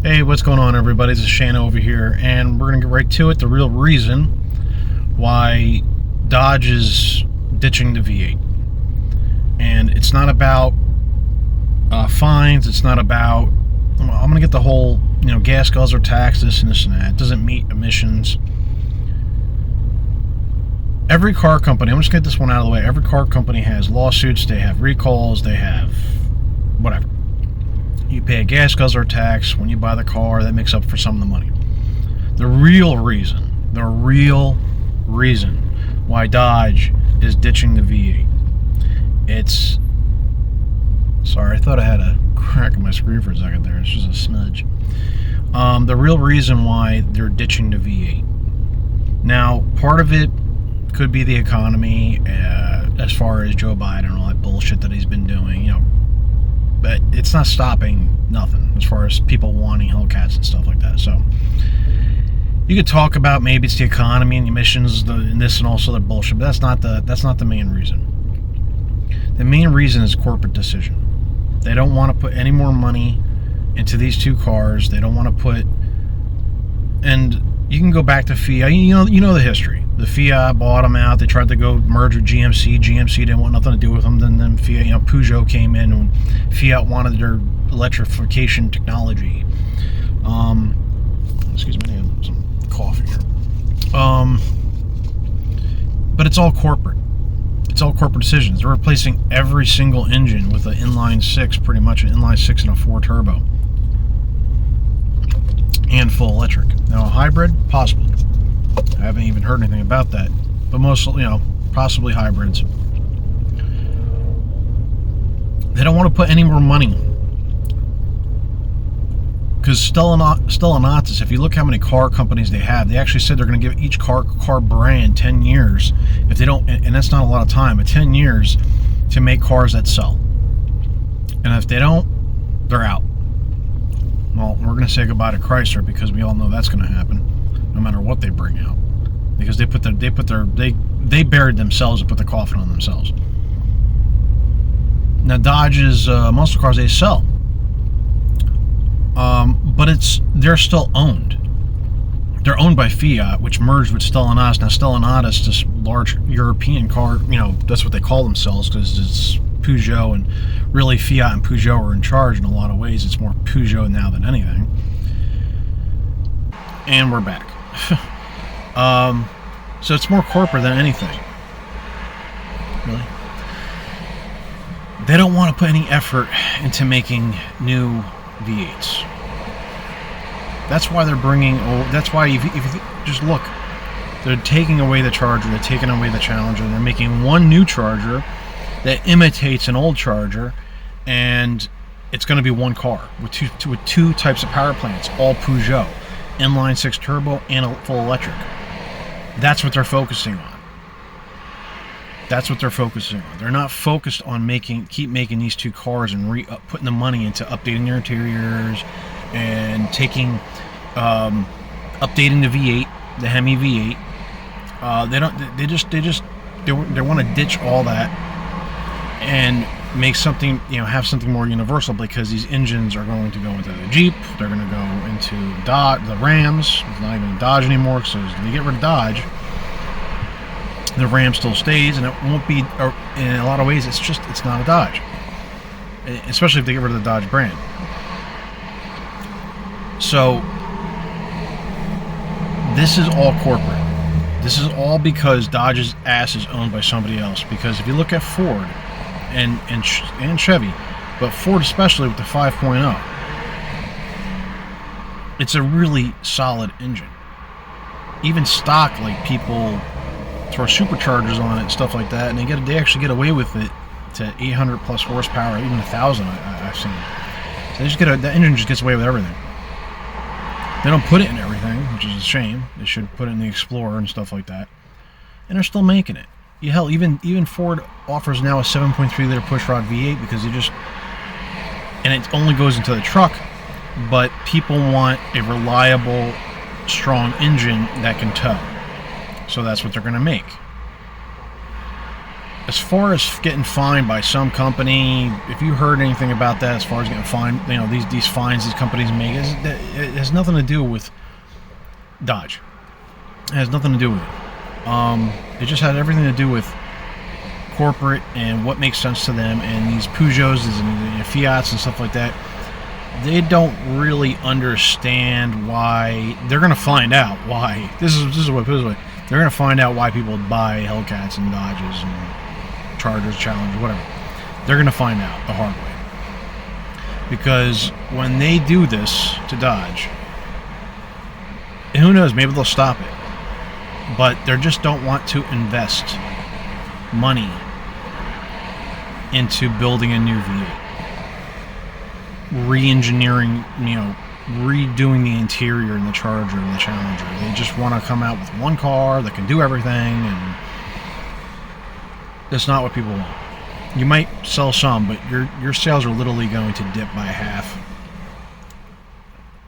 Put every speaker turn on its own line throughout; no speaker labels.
Hey, what's going on, everybody? This is Shane over here, and we're going to get right to it. The real reason why Dodge is ditching the V8. And it's not about fines. It's not about, I'm going to get the whole, gas guzzler tax, this and this and that. It doesn't meet emissions. Every car company, I'm just going to get this one out of the way. Every car company has lawsuits. They have recalls. They have whatever. You pay a gas guzzler tax when you buy the car. That makes up for some of the money. The real reason why Dodge is ditching the V8. It's... Sorry, I thought I had a crack in my screen for a second there. It's just a smudge. The real reason why they're ditching the V8. Now, part of it could be the economy, as far as Joe Biden and all that bullshit that he's been doing, but it's not stopping nothing as far as people wanting Hellcats and stuff like that. So you could talk about maybe it's the economy and the emissions and this and also the bullshit, but that's not the main reason. The main reason is corporate decision. They don't want to put any more money into these two cars. They don't want to put, and you can go back to Fiat. You know the history. The Fiat bought them out. They tried to go merge with GMC. GMC didn't want nothing to do with them. Then Fiat, Peugeot came in and Fiat wanted their electrification technology. Excuse me, I have some coffee here. But it's all corporate. It's all corporate decisions. They're replacing every single engine with an inline six, pretty much an inline six and a 4 turbo, and full electric. Now a hybrid, possibly. I haven't even heard anything about that, but mostly, possibly hybrids. They don't want to put any more money because Stellantis, if you look how many car companies they have, they actually said they're going to give each car brand 10 years. If they don't, and that's not a lot of time, but 10 years to make cars that sell. And if they don't, they're out. Well, we're going to say goodbye to Chrysler because we all know that's going to happen, no matter what they bring out, because they buried themselves and put the coffin on themselves. Now Dodge's muscle cars, they sell, but they're still owned. They're owned by Fiat, which merged with Stellantis. Now Stellantis, this large European car, that's what they call themselves because it's Peugeot, and really Fiat and Peugeot are in charge in a lot of ways. It's more Peugeot now than anything. And we're back. So it's more corporate than anything. Really? They don't want to put any effort into making new V8s. That's why they're bringing. That's why if you just look, they're taking away the Charger. They're taking away the Challenger. They're making one new Charger that imitates an old Charger, and it's going to be one car with two types of power plants, all Peugeot. Inline 6 turbo and a full electric. That's what they're focusing on. That's what they're focusing on. They're not focused on keep making these two cars and putting the money into updating their interiors and updating the V8, the Hemi V8. They want to ditch all that and make something, have something more universal, because these engines are going to go into the Jeep, they're going to go into the Rams. It's not even a Dodge anymore, so if they get rid of Dodge, the Ram still stays, and it won't be, in a lot of ways, it's not a Dodge, especially if they get rid of the Dodge brand. So this is all corporate. This is all because Dodge's ass is owned by somebody else. Because if you look at Ford and Chevy, but Ford especially with the 5.0, it's a really solid engine. Even stock, like, people throw superchargers on it and stuff like that, and they actually get away with it to 800 plus horsepower, even 1,000 I've seen. So the engine just gets away with everything. They don't put it in everything, which is a shame. They should put it in the Explorer and stuff like that. And they're still making it. Hell, even Ford offers now a 7.3 liter pushrod V8 because and it only goes into the truck, but people want a reliable, strong engine that can tow. So that's what they're going to make. as far as getting fined by some company, if you heard anything about that, as far as getting fined, you know, these fines these companies make, it has nothing to do with Dodge. It has nothing to do with it. It just had everything to do with corporate and what makes sense to them, and these Peugeots and Fiats and stuff like that. They don't really understand why. They're going to find out why. This is what they're going to find out why people buy Hellcats and Dodges and Chargers, Challengers, whatever. They're going to find out the hard way, because when they do this to Dodge, and who knows, maybe they'll stop it, but they just don't want to invest money into building a new V8. Re-engineering, you know, redoing the interior in the Charger and the Challenger. They just want to come out with one car that can do everything, and that's not what people want. You might sell some, but your sales are literally going to dip by half.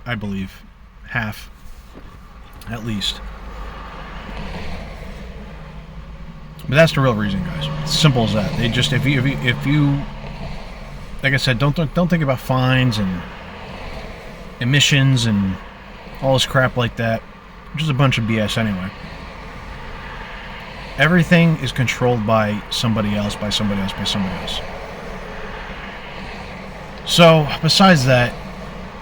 I believe. Half. At least. But that's the real reason, guys. It's simple as that. They just, if you like I said, don't think about fines and emissions and all this crap like that, which is a bunch of BS anyway. Everything is controlled by somebody else, by somebody else, by somebody else. So besides that,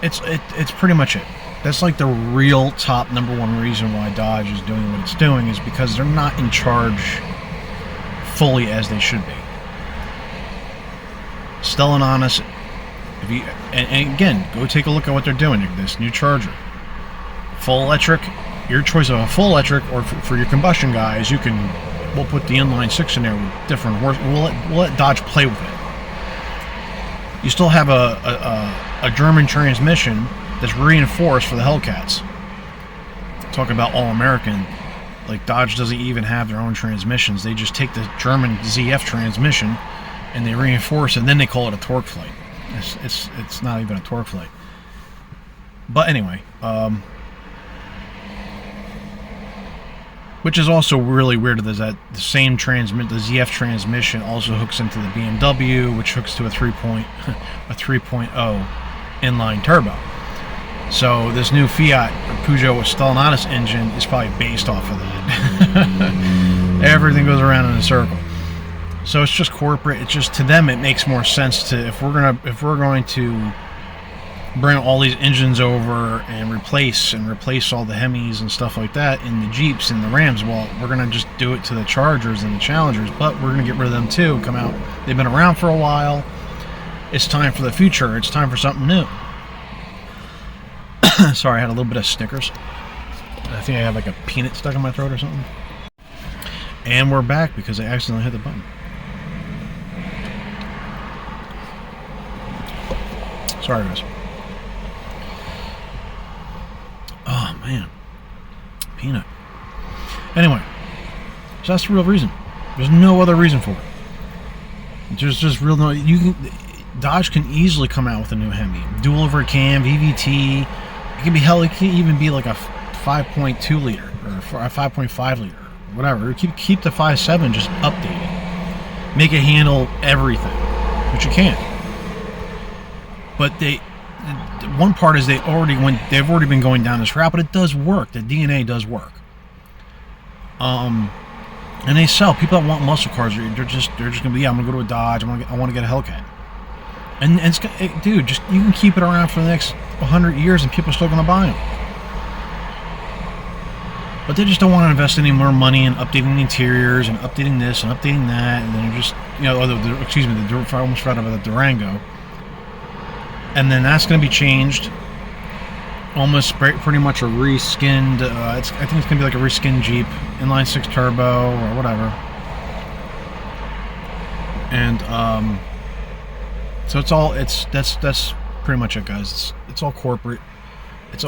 it's pretty much it. That's like the real top number one reason why Dodge is doing what it's doing, is because they're not in charge fully as they should be. Stellantis, and again, go take a look at what they're doing. This new Charger, full electric. Your choice of a full electric, or for your combustion guys, we'll put the inline six in there with different horse. We'll let Dodge play with it. You still have a German transmission that's reinforced for the Hellcats. Talking about all American, like Dodge doesn't even have their own transmissions. They just take the German ZF transmission and they reinforce it, and then they call it a torque flight. It's not even a torque flight. But anyway, which is also really weird, is that the same the ZF transmission also hooks into the BMW, which hooks to a 3.0 inline turbo. So this new Fiat Peugeot with Stellantis engine is probably based off of that. Everything goes around in a circle. So it's just corporate. It's just, to them, it makes more sense to, if we're going to bring all these engines over and replace all the Hemis and stuff like that, and the Jeeps and the Rams. Well, we're gonna just do it to the Chargers and the Challengers, but we're gonna get rid of them too. Come out. They've been around for a while. It's time for the future. It's time for something new. Sorry, I had a little bit of Snickers. I think I have like a peanut stuck in my throat or something. And we're back because I accidentally hit the button. Sorry, guys. Oh, man. Peanut. Anyway, so that's the real reason. There's no other reason for it. There's just real no. Dodge can easily come out with a new Hemi, dual over cam, VVT. It can be hell. It can even be like a 5.2 liter or a 5.5 liter, whatever. Keep the 5.7 just updated. Make it handle everything, which you can. But one part is they've already been going down this route, but it does work. The DNA does work. And they sell. People that want muscle cars, they're just gonna be, yeah, I'm gonna go to a Dodge. I want to get a Hellcat. And dude, just, you can keep it around for the next 100 years, and people are still gonna buy them. But they just don't want to invest any more money in updating the interiors and updating this and updating that, and then just, you know, I almost forgot about the Durango. And then that's going to be changed, almost pretty much a reskinned. I think it's going to be like a reskinned Jeep, inline six turbo or whatever. And so that's pretty much it, guys. It's all corporate. They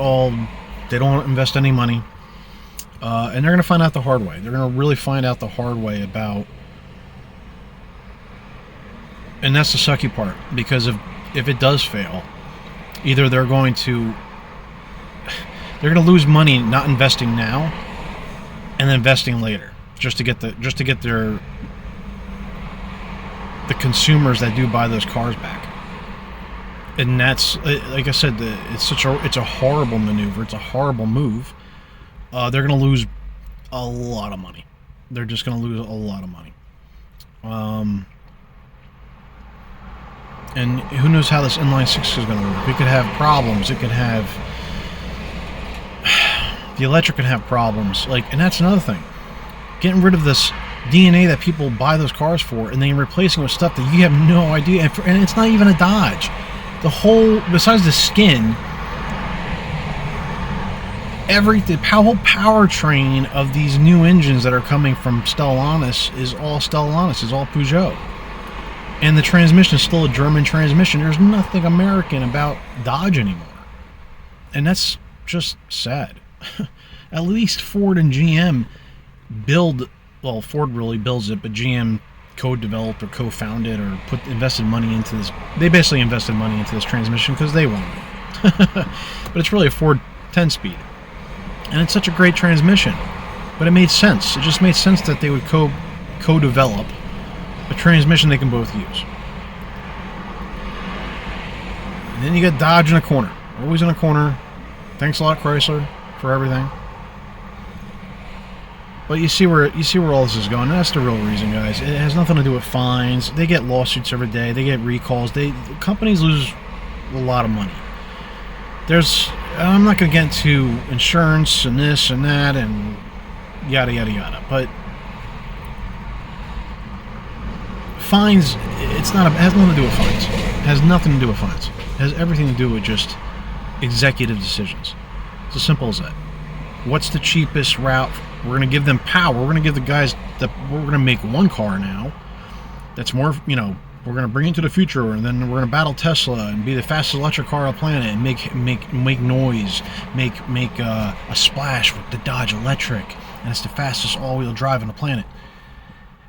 don't invest any money, and they're going to find out the hard way. They're going to really find out the hard way about, and that's the sucky part, because if it does fail, either they're going to lose money not investing now and then investing later, just to get their the consumers that do buy those cars back. And that's, like I said, it's a horrible maneuver. It's a horrible move. They're going to lose a lot of money. They're just going to lose a lot of money. And who knows how this inline six is going to work. It could have problems. It could have... The electric can have problems. And that's another thing. Getting rid of this DNA that people buy those cars for, and then replacing it with stuff that you have no idea. And it's not even a Dodge. The whole, besides the skin, the whole powertrain of these new engines that are coming from Stellantis is all Stellantis, is all Peugeot. And the transmission is still a German transmission. There's nothing American about Dodge anymore. And that's just sad. At least Ford and GM Ford really builds it, but GM co-developed or co-founded or invested money into this. They basically invested money into this transmission because they wanted it. But it's really a Ford 10-speed. And it's such a great transmission. But it made sense. It just made sense that they would co-develop a transmission they can both use. And then you got Dodge in a corner. Always in a corner. Thanks a lot, Chrysler, for everything. But you see where all this is going. That's the real reason, guys. It has nothing to do with fines. They get lawsuits every day. They get recalls. Companies lose a lot of money. I'm not going to get into insurance and this and that and yada yada yada. But fines, it has nothing to do with fines. It has nothing to do with fines. It has everything to do with just executive decisions. It's as simple as that. What's the cheapest route? We're going to give them power. We're going to give the guys we're going to make one car now that's more, we're going to bring it to the future, and then we're going to battle Tesla and be the fastest electric car on the planet and make noise, make a splash with the Dodge Electric, and it's the fastest all-wheel drive on the planet.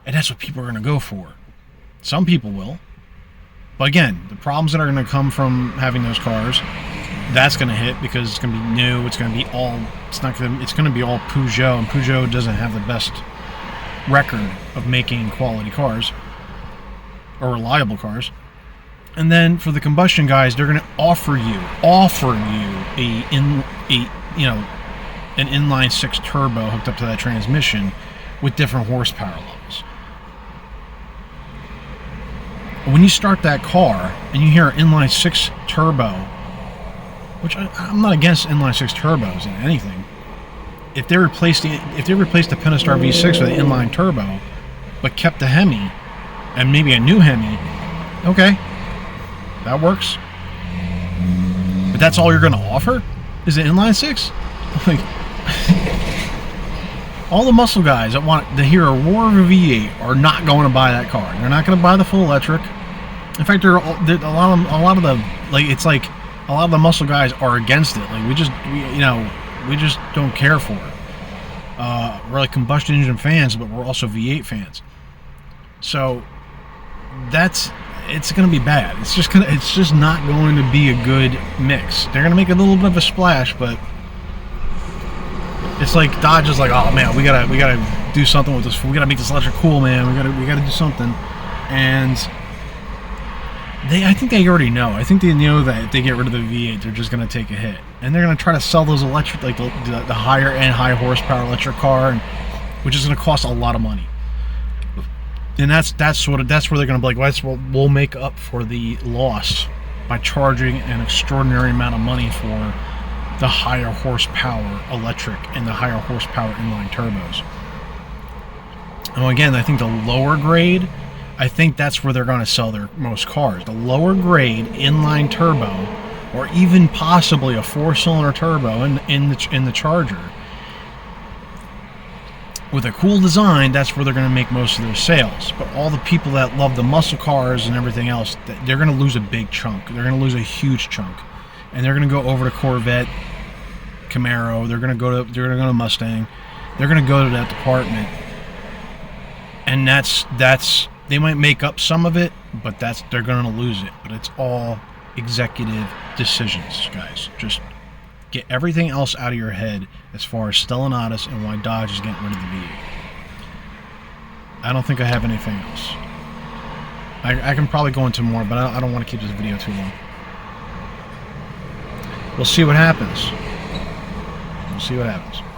And that's what people are going to go for. Some people will. But again, the problems that are going to come from having those cars, that's going to hit because it's going to be new. It's going to be all Peugeot, and Peugeot doesn't have the best record of making quality cars or reliable cars. And then for the combustion guys, they're going to offer you an inline six turbo hooked up to that transmission with different horsepower levels. When you start that car and you hear an inline six turbo, which I'm not against inline six turbos in anything. If they replaced the Pentastar V6 with an inline turbo, but kept the Hemi and maybe a new Hemi, okay, that works. But that's all you're going to offer? Is it inline six? All the muscle guys that want to hear a roar of a V8 are not going to buy that car. They're not going to buy the full electric. In fact, a lot of the muscle guys are against it. We just don't care for it. We're like combustion engine fans, but we're also V8 fans. So it's going to be bad. It's just not going to be a good mix. They're going to make a little bit of a splash, but it's like Dodge is like, oh man, we gotta do something with this. We gotta make this electric cool, man. We gotta do something. And I think they already know. I think they know that if they get rid of the V8, they're just gonna take a hit, and they're gonna try to sell those electric, like the higher end, high horsepower electric car, which is gonna cost a lot of money. And that's where they're gonna be like, we'll make up for the loss by charging an extraordinary amount of money for the higher horsepower electric and the higher horsepower inline turbos. And again, I think the lower grade, I think that's where they're going to sell their most cars. The lower grade inline turbo, or even possibly a 4-cylinder turbo in the Charger, with a cool design, that's where they're going to make most of their sales. But all the people that love the muscle cars and everything else, they're going to lose a big chunk. They're going to lose a huge chunk. And they're going to go over to Corvette, Camaro. They're going to go to Mustang. They're going to go to that department, and that's they might make up some of it, but they're going to lose it. But it's all executive decisions, guys. Just get everything else out of your head as far as Stellantis and why Dodge is getting rid of the V8. I don't think I have anything else. I can probably go into more, but I don't want to keep this video too long. We'll see what happens. We'll see what happens.